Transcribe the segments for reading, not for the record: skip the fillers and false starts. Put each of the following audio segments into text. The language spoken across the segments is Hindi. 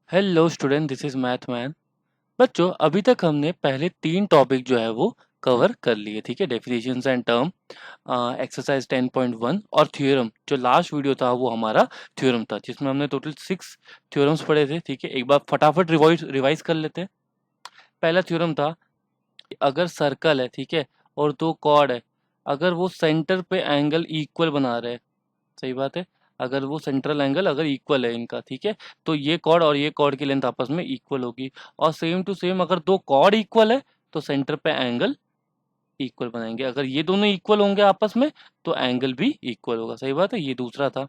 Hello student, this is math man. बच्चों, अभी तक हमने पहले 3 टॉपिक जो है वो कवर कर लिए। ठीक है, डेफिनेशंस एंड टर्म, एक्सरसाइज 10.1 और थ्योरम। जो लास्ट वीडियो था वो हमारा थ्योरम था, जिसमें हमने टोटल 6 थ्योरम्स पढ़े थे। ठीक है, एक बार फटाफट रिवाइज कर लेते हैं। पहला थ्योरम था कि अगर सर्कल है, ठीक है, और 2 कॉर्ड है, अगर वो सेंटर पे एंगल इक्वल बना रहे हैं, सही बात है, अगर वो सेंट्रल एंगल अगर इक्वल है इनका, ठीक है, तो ये कॉर्ड और ये कॉर्ड की लेंथ आपस में इक्वल होगी। और सेम टू सेम अगर 2 कॉर्ड इक्वल है तो सेंटर पे एंगल इक्वल बनाएंगे। अगर ये दोनों इक्वल होंगे आपस में तो एंगल भी इक्वल होगा। सही बात है, ये दूसरा था।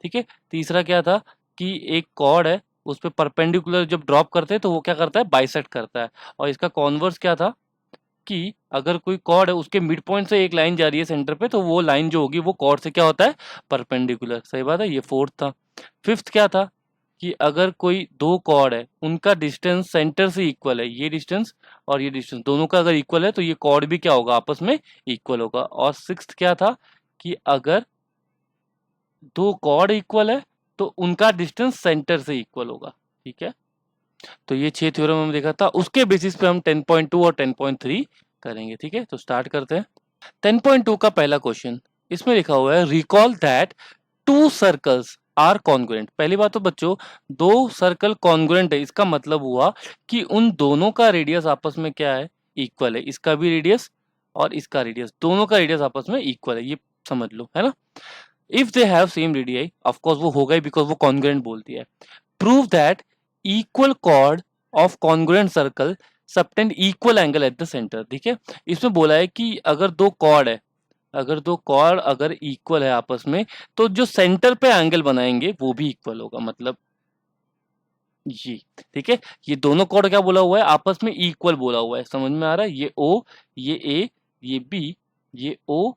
ठीक है, तीसरा क्या था कि एक कॉर्ड है, उस पे परपेंडिकुलर जब ड्रॉप करते हैं तो वो क्या करता है, बाइसेक्ट करता है। और इसका कॉन्वर्स क्या था कि अगर कोई कॉर्ड है, उसके मिड पॉइंट से एक लाइन जा रही है सेंटर पे, तो वो लाइन जो होगी वो कॉर्ड से क्या होता है, परपेंडिकुलर। सही बात है, ये फोर्थ था। फिफ्थ क्या था कि अगर कोई 2 कॉर्ड है, उनका डिस्टेंस सेंटर से इक्वल है, ये डिस्टेंस और ये डिस्टेंस दोनों का अगर इक्वल है तो ये कॉर्ड भी क्या होगा, आपस में इक्वल होगा। और सिक्स्थ क्या था कि अगर 2 कॉर्ड इक्वल है तो उनका डिस्टेंस सेंटर से इक्वल होगा। ठीक है, तो ये 6 थ्योरम हम देखा था, उसके बेसिस पे हम 10.2 और 10.3 करेंगे। ठीक है, तो स्टार्ट करते हैं। 10.2 का पहला क्वेश्चन, इसमें लिखा हुआ है recall that 2 circles are congruent. पहली बात तो बच्चों, 2 सर्कल कॉन्ग्रुएंट है, इसका मतलब हुआ कि उन दोनों का रेडियस आपस में क्या है, इक्वल है। इसका भी रेडियस और इसका रेडियस, दोनों का रेडियस आपस में इक्वल है, ये समझ लो, है ना। If they have same radius, of course वो होगा ही बिकॉज वो कॉन्ग्रुएंट बोलती है। Prove that equal cord of congruent circle subtend equal angle at the centre. ठीक है, इसमें बोला है कि अगर 2 कॉर्ड है, अगर 2 कॉर्ड अगर इक्वल है आपस में, तो जो सेंटर पे एंगल बनाएंगे वो भी इक्वल होगा, मतलब ये। ठीक है, ये दोनों कॉर्ड क्या बोला हुआ है, आपस में इक्वल बोला हुआ है। समझ में आ रहा है, ये ओ, ये ए, ये बी, ये ओ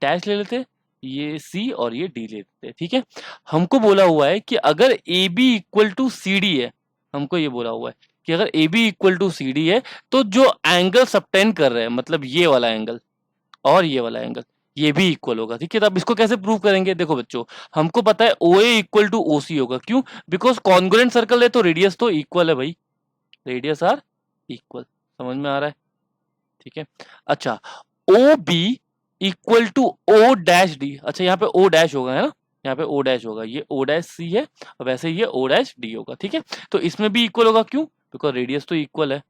डैश ले लेते, ये सी और ये डी ले लेते। ठीक है, हमको बोला हुआ है कि अगर A B equal to C D है, हमको ये बोला हुआ है कि अगर A B equal to C D है तो जो एंगल सबटेंड कर रहे हैं, मतलब ये वाला एंगल और ये वाला एंगल, ये भी इक्वल होगा। ठीक है, तो अब इसको कैसे प्रूव करेंगे, देखो बच्चों, हमको पता है ओ ए इक्वल टू ओ सी होगा। क्यों? बिकॉज कॉन्ग्रुएंट सर्कल है तो रेडियस तो इक्वल है भाई, रेडियस आर इक्वल। समझ में आ रहा है? ठीक है, अच्छा, O B equal to O dash D. अच्छा, यहाँ पे ओ डैश होगा, है ना, यहाँ पे ओ डैश होगा, ये ओ डैश सी है और वैसे ये ओ डैश डी होगा। ठीक है, तो इसमें भी इक्वल होगा। क्यों? बिकॉज रेडियस तो इक्वल है।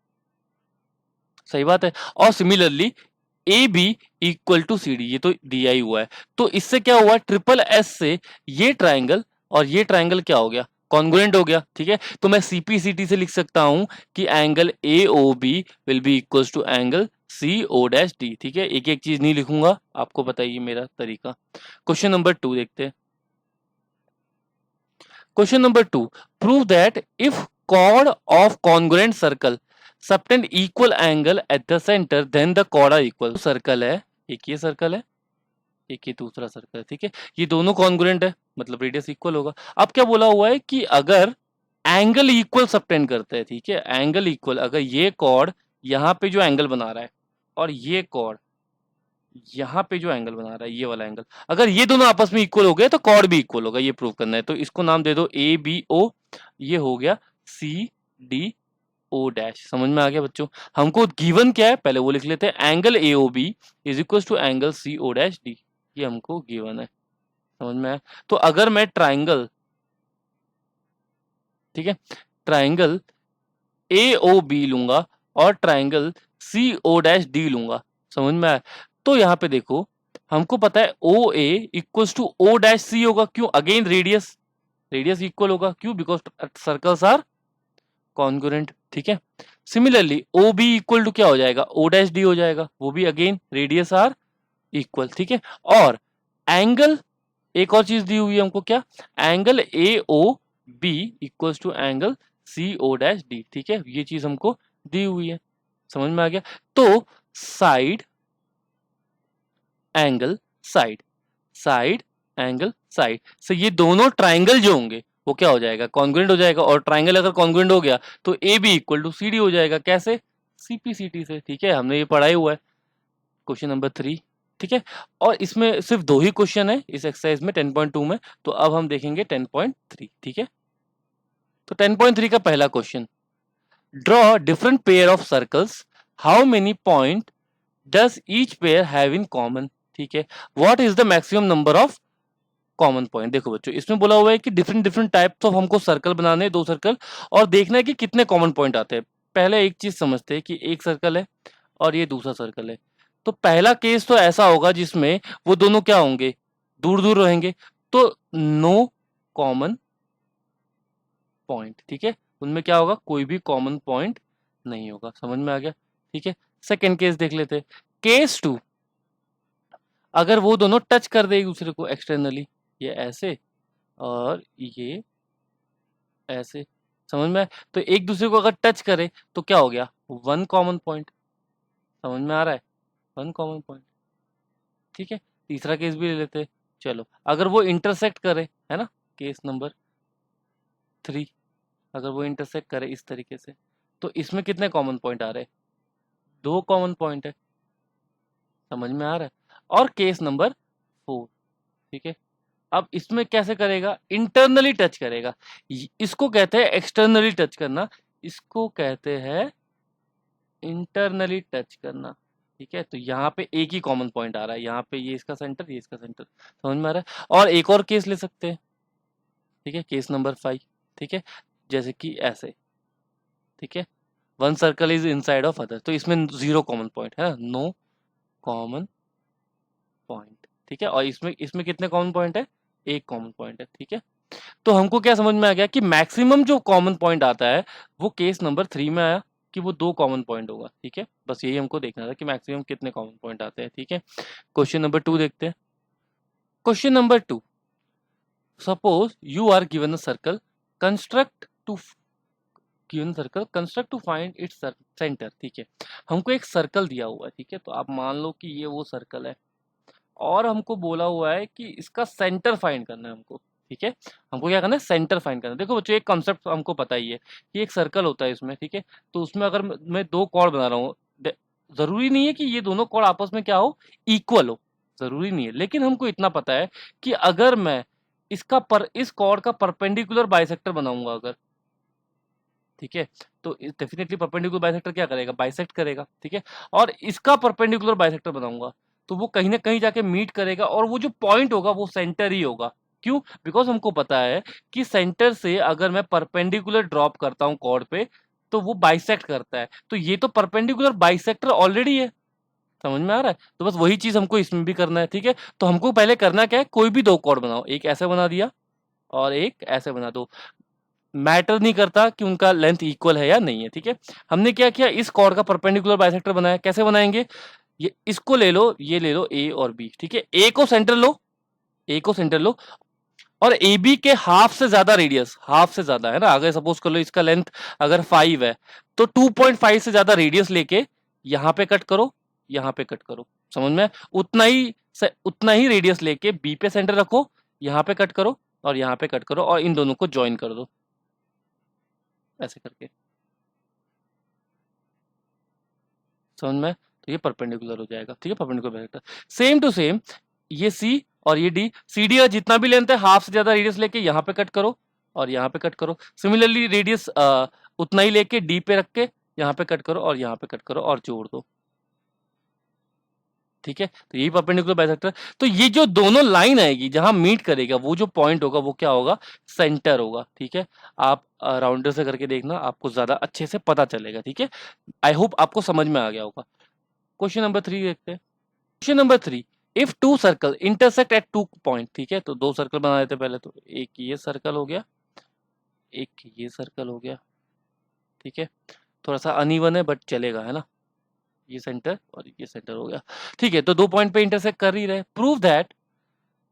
सही बात है। और similarly A B equal to C D, ये तो दिया ही हुआ है, तो इससे क्या हुआ, ट्रिपल एस से ये ट्राइंगल और ये ट्राइंगल क्या हो गया, कॉन्ग्रुएंट हो गया। ठीक है, तो मैं सीपीसीटी से लिख सकता हूं कि angle A O B will be equal to angle C O dash D. ठीक है, एक एक चीज नहीं लिखूंगा, आपको बताइए मेरा तरीका। क्वेश्चन नंबर 2 देखते हैं। Question number 2, prove that if chord of congruent circle subtend equal angle at the center then the chord are equal। Circle है, एक ये सर्कल है, एक ये दूसरा सर्कल है। ठीक है, ये दोनों कॉन्ग्रुएंट है, मतलब रेडियस इक्वल होगा। अब क्या बोला हुआ है कि अगर एंगल इक्वल सबटेंड करते हैं, ठीक है, एंगल इक्वल, अगर ये कॉर्ड यहाँ पे जो एंगल बना रहा है और ये कॉर्ड यहाँ पे जो एंगल बना रहा है, ये वाला एंगल, अगर ये दोनों आपस में इक्वल हो गए तो कॉर्ड भी इक्वल होगा। ये प्रूव करना है, तो इसको नाम दे दो ए बी ओ, ये हो गया सी डी ओ डैश। समझ में आ गया बच्चों? हमको गिवन क्या है, पहले वो लिख लेते हैं, angle A O B is equal to angle C O dash D, ये हमको गिवन है। समझ में आया? तो अगर मैं ट्राइंगल, ठीक है, ट्राइंगल ए ओ बी लूंगा और triangle C O dash D लूंगा, समझ में आया? तो यहाँ पे देखो, हमको पता है O A equal to O dash C होगा। क्यों? अगेन रेडियस, रेडियस इक्वल होगा। क्यों? Because circles are congruent. ठीक है, similarly O B equal to क्या हो जाएगा, ओ डैश डी हो जाएगा, वो भी अगेन रेडियस आर इक्वल। ठीक है, और एंगल, एक और चीज दी हुई है हमको, क्या, angle A O B equal to angle C O dash D. ठीक है, ये चीज हमको दी हुई है। समझ में आ गया? तो side angle side, side angle side से ये दोनों ट्राइंगल जो होंगे वो क्या हो जाएगा, कॉन्ग्रुएंट हो जाएगा। और ट्राइंगल अगर कॉन्ग्रुएंट हो गया तो A B equal to C D हो जाएगा। कैसे? सीपीसीटी से। ठीक है, हमने ये पढ़ा ही हुआ है, क्वेश्चन नंबर 3। ठीक है, और इसमें सिर्फ 2 ही क्वेश्चन है इस एक्सरसाइज में 10.2 में, तो अब हम देखेंगे 10.3। ठीक है, तो 10.3 का पहला question, draw different pair of circles, how many point does each pair have in common. ठीक है, what is the maximum number of common point. देखो बच्चों, इसमें बोला हुआ है कि डिफरेंट डिफरेंट टाइप्स ऑफ हमको सर्कल बनाने हैं, 2 सर्कल, और देखना है कि कितने कॉमन पॉइंट आते हैं। पहले एक चीज समझते हैं कि एक सर्कल है और ये दूसरा सर्कल है। तो पहला केस तो ऐसा होगा जिसमें वो दोनों क्या होंगे, दूर दूर रहेंगे, तो नो कॉमन पॉइंट। ठीक है, उनमें क्या होगा, कोई भी कॉमन पॉइंट नहीं होगा। समझ में आ गया। ठीक है, सेकेंड केस देख लेते हैं। केस 2, अगर वो दोनों टच कर दे एक दूसरे को एक्सटर्नली, ये ऐसे और ये ऐसे, समझ में आया? तो एक दूसरे को अगर टच करे तो क्या हो गया, 1 कॉमन पॉइंट। समझ में आ रहा है, 1 कॉमन पॉइंट। ठीक है, तीसरा केस भी ले लेते हैं। चलो, अगर वो इंटरसेक्ट करे, है ना, केस नंबर 3, अगर वो इंटरसेक्ट करे इस तरीके से, तो इसमें कितने कॉमन पॉइंट आ रहे हैं, 2 कॉमन पॉइंट है। समझ में आ रहा है। और केस नंबर 4, ठीक है, अब इसमें कैसे करेगा, इंटरनली टच करेगा। इसको कहते हैं एक्सटर्नली टच करना, इसको कहते हैं इंटरनली टच करना। ठीक है, तो यहाँ पे एक ही कॉमन पॉइंट आ रहा है, यहाँ पे ये इसका सेंटर, ये इसका सेंटर। समझ में आ रहा है। और एक और केस ले सकते हैं। ठीक है, केस नंबर 5। ठीक है, जैसे कि ऐसे। ठीक है, 1 circle is inside of other, तो इसमें 0 कॉमन पॉइंट है, नो कॉमन पॉइंट। ठीक है, और इसमें इसमें कितने कॉमन पॉइंट है, 1 कॉमन पॉइंट है। ठीक है, तो हमको क्या समझ में आ गया कि मैक्सिमम जो कॉमन पॉइंट आता है वो केस नंबर 3 में आया, कि वो 2 कॉमन पॉइंट होगा। ठीक है, बस यही हमको देखना था कि मैक्सिमम कितने कॉमन पॉइंट आते हैं। ठीक है, क्वेश्चन नंबर 2 देखते हैं। Question number 2, suppose you are given a circle, construct to given circle construct to find its centre. ठीक है, हमको एक सर्कल दिया हुआ है। ठीक है, तो आप मान लो कि ये वो सर्कल है, और हमको बोला हुआ है कि इसका सेंटर फाइंड करना है हमको। ठीक है, हमको क्या करना है, सेंटर फाइंड करना है। देखो बच्चों, एक कॉन्सेप्ट हमको पता ही है कि एक सर्कल होता है इसमें। ठीक है, तो उसमें अगर मैं 2 कॉर्ड बना रहा हूँ, जरूरी नहीं है कि ये दोनों कॉर्ड आपस में क्या हो, इक्वल हो, जरूरी नहीं है, लेकिन हमको इतना पता है कि अगर मैं इस कॉर्ड का परपेंडिकुलर बाइसेक्टर बनाऊंगा अगर, ठीक है, तो डेफिनेटली परपेंडिकुलर बाइसेक्टर क्या करेगा, बाइसेक्ट करेगा। ठीक है, और इसका परपेंडिकुलर बाइसेक्टर बनाऊंगा तो वो कहीं ना कहीं जाके मीट करेगा, और वो जो पॉइंट होगा वो सेंटर ही होगा। क्यों, बिकॉज हमको पता है कि सेंटर से अगर मैं परपेंडिकुलर ड्रॉप करता हूं कॉर्ड पे तो वो बाइसेक्ट करता है, तो ये तो परपेंडिकुलर बाइसेक्टर ऑलरेडी है। समझ में आ रहा है, तो बस वही चीज हमको इसमें भी करना है। ठीक है, तो हमको पहले करना क्या है, कोई भी 2 कॉर्ड बनाओ, एक ऐसे बना दिया और एक ऐसे बना दो, मैटर नहीं करता कि उनका लेंथ इक्वल है या नहीं है। ठीक है, हमने क्या किया, इस कॉर्ड का परपेंडिकुलर बाइसेक्टर बनाया। कैसे बनाएंगे, ये इसको ले लो, ये ले लो, ए और बी। ठीक है, ए को सेंटर लो, ए को सेंटर लो, और ए बी के हाफ से ज्यादा रेडियस, हाफ से ज्यादा है ना, अगर सपोज कर लो इसका लेंथ अगर 5 है तो 2.5 से ज्यादा रेडियस लेके यहाँ पे कट करो, यहाँ पे कट करो। समझ में, उतना ही रेडियस लेके बी पे सेंटर रखो, यहाँ पे कट करो और यहाँ पे कट करो, और इन दोनों को ज्वाइन कर दो ऐसे करके। समझ में, तो ये परपेंडिकुलर हो जाएगा। ठीक है, perpendicular vector same to same, ये सी और ये डी, सी डी का जितना भी लेंथ है हाफ से ज्यादा रेडियस लेके यहाँ पे कट करो और यहाँ पे कट करो। सिमिलरली रेडियस उतना ही लेके डी पे रख के यहाँ पे कट करो और यहाँ पे कट करो और जोड़ दो। ठीक है, तो यही परपेंडिकुलर बाइसेक्टर। तो ये जो दोनों लाइन आएगी जहां मीट करेगा, वो जो पॉइंट होगा वो क्या होगा, सेंटर होगा। ठीक है, आप राउंडर से करके देखना, आपको ज्यादा अच्छे से पता चलेगा। ठीक है, आई होप आपको समझ में आ गया होगा। क्वेश्चन नंबर 3 देखते हैं। Question number 3, if 2 circle intersect at 2 point. ठीक है, तो 2 सर्कल बना देते पहले, तो एक ये सर्कल हो गया, एक ये सर्कल हो गया। ठीक है, थोड़ा सा अनइवन है बट चलेगा, है ना, ये सेंटर और ये सेंटर हो गया। ठीक है, तो 2 पॉइंट पे इंटरसेक्ट कर ही रहे, prove that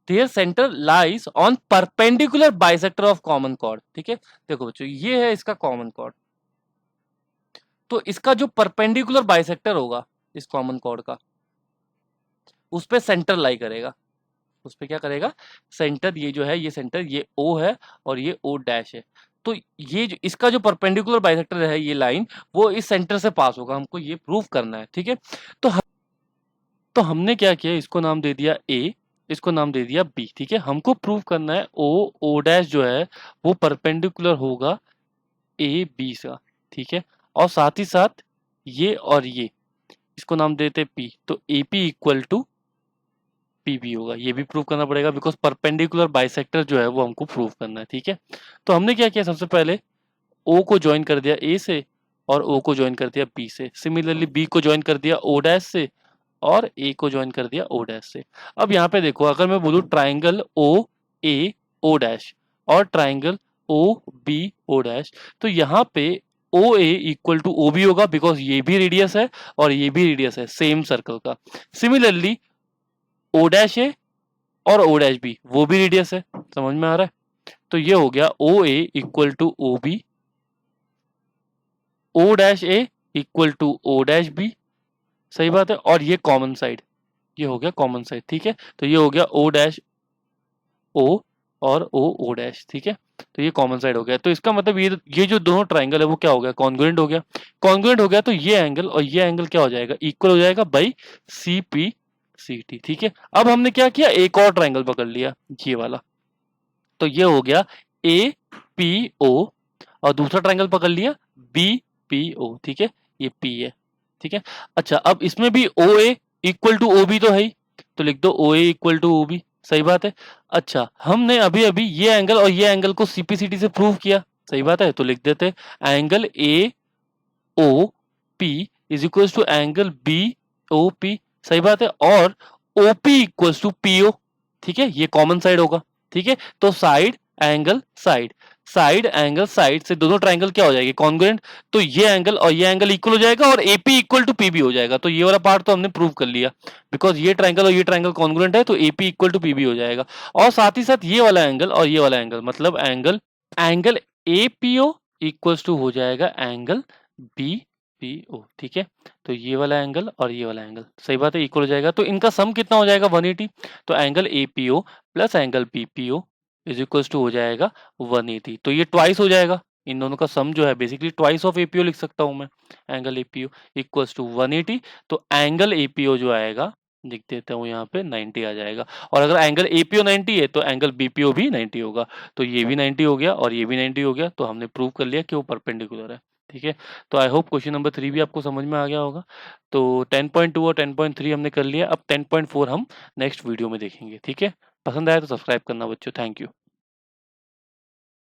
their centre lies on perpendicular bisector of common chord. ठीक है, देखो बच्चों, ये है इसका कॉमन कॉर्ड, तो इसका जो परपेंडिकुलर बाइसेक्टर होगा इस कॉमन कॉर्ड का, उस पे सेंटर लाई करेगा, उस पे क्या करेगा, सेंटर, ये जो है ये सेंटर, ये ओ है और ये ओ डैश है। तो ये जो इसका जो परपेंडिकुलर बाइसेक्टर है ये लाइन, वो इस सेंटर से पास होगा, हमको ये प्रूव करना है। ठीक है, तो हमने क्या किया, इसको नाम दे दिया ए, इसको नाम दे दिया बी। ठीक है, हमको प्रूव करना है ओ ओ डैश जो है वो परपेंडिकुलर होगा ए बी का, ठीक है। और साथ ही साथ ये और ये, इसको नाम देते पी, तो A P equal to P B होगा। ये भी प्रूव करना पड़ेगा बिकॉज परपेंडिकुलर बाइसेक्टर जो है वो हमको प्रूव करना है, ठीक है। तो हमने क्या किया, सबसे पहले ओ को ज्वाइन कर दिया ए से और ओ को ज्वाइन कर दिया बी से। सिमिलरली बी को ज्वाइन कर दिया ओ डैश से और ए को ज्वाइन कर दिया ओ डैश से। अब यहाँ पे देखो, अगर मैं बोलूँ triangle O A O dash और triangle O B O dash, तो यहाँ पे O A equal to O B होगा बिकॉज ये भी रेडियस है और ये भी रेडियस है सेम सर्कल का। सिमिलरली ओ डैश ए और ओ डैश बी वो भी रेडियस है, समझ में आ रहा है। तो ये हो गया O A equal to O B, O dash A equal to O dash B, सही बात है। और ये कॉमन साइड, ये हो गया कॉमन साइड, ठीक है। तो ये हो गया ओ डैश ओ और ओ ओ डैश, ठीक है। तो ये कॉमन साइड हो गया। तो इसका मतलब ये जो दोनों ट्राइंगल है वो क्या हो गया, कॉन्ग्रुएंट हो गया। कॉन्ग्रुएंट हो गया तो ये एंगल और ये एंगल क्या हो जाएगा, इक्वल हो जाएगा by C P C T, ठीक है। अब हमने क्या किया, एक और ट्राइंगल पकड़ लिया, ये वाला। तो ये हो गया ए पी ओ और दूसरा ट्राइंगल पकड़ लिया बी पी ओ, ठीक है। ये पी है, ठीक है। अच्छा, अब इसमें भी ओ A equal to O B तो है ही, तो लिख दो ओ A equal to O B, सही बात है। अच्छा, हमने अभी अभी ये एंगल और ये एंगल को सीपीसीटी से प्रूव किया, सही बात है। तो लिख देते angle A O P is equal to angle B O P, सही बात है। और O P equal to P O, ठीक है। ये कॉमन साइड होगा, ठीक है। तो side angle side, side angle side से दोनों ट्राइंगल क्या हो जाएंगे, कॉन्ग्रुएंट। तो ये एंगल और ये एंगल इक्वल हो जाएगा और एपी इक्वल टू पीबी हो जाएगा। तो ये वाला पार्ट तो हमने प्रूव कर लिया बिकॉज ये ट्राइंगल और ये ट्राइंगल कॉन्ग्रुएंट है, तो एपी इक्वल टू पीबी हो जाएगा। और साथ ही साथ ये वाला एंगल और ये वाला एंगल, मतलब angle angle APO equal to हो जाएगा एंगल बी पी ओ, ठीक है। तो ये वाला एंगल और ये वाला एंगल, सही बात है, इक्वल हो जाएगा। तो इनका सम कितना हो जाएगा, 180। तो angle APO plus angle BPO is equal to हो जाएगा 180। तो ये ट्वाइस हो जाएगा, इन दोनों का सम जो है बेसिकली ट्वाइस ऑफ एपीओ लिख सकता हूं मैं। Angle APO equal to 180। तो एंगल एपीओ जो आएगा, लिख देता हूँ यहाँ पे 90 आ जाएगा। और अगर एंगल एपीओ 90 है तो एंगल बीपीओ भी 90 होगा। तो ये भी 90 हो गया और ये भी 90 हो गया। तो हमने प्रूव कर लिया कि वो परपेंडिकुलर है, ठीक है। तो आई होप क्वेश्चन नंबर 3 भी आपको समझ में आ गया होगा। तो 10.2 और 10.3 हमने कर लिया। अब 10.4 हम नेक्स्ट वीडियो में देखेंगे, ठीक है। पसंद आया तो सब्सक्राइब करना बच्चों, थैंक यू।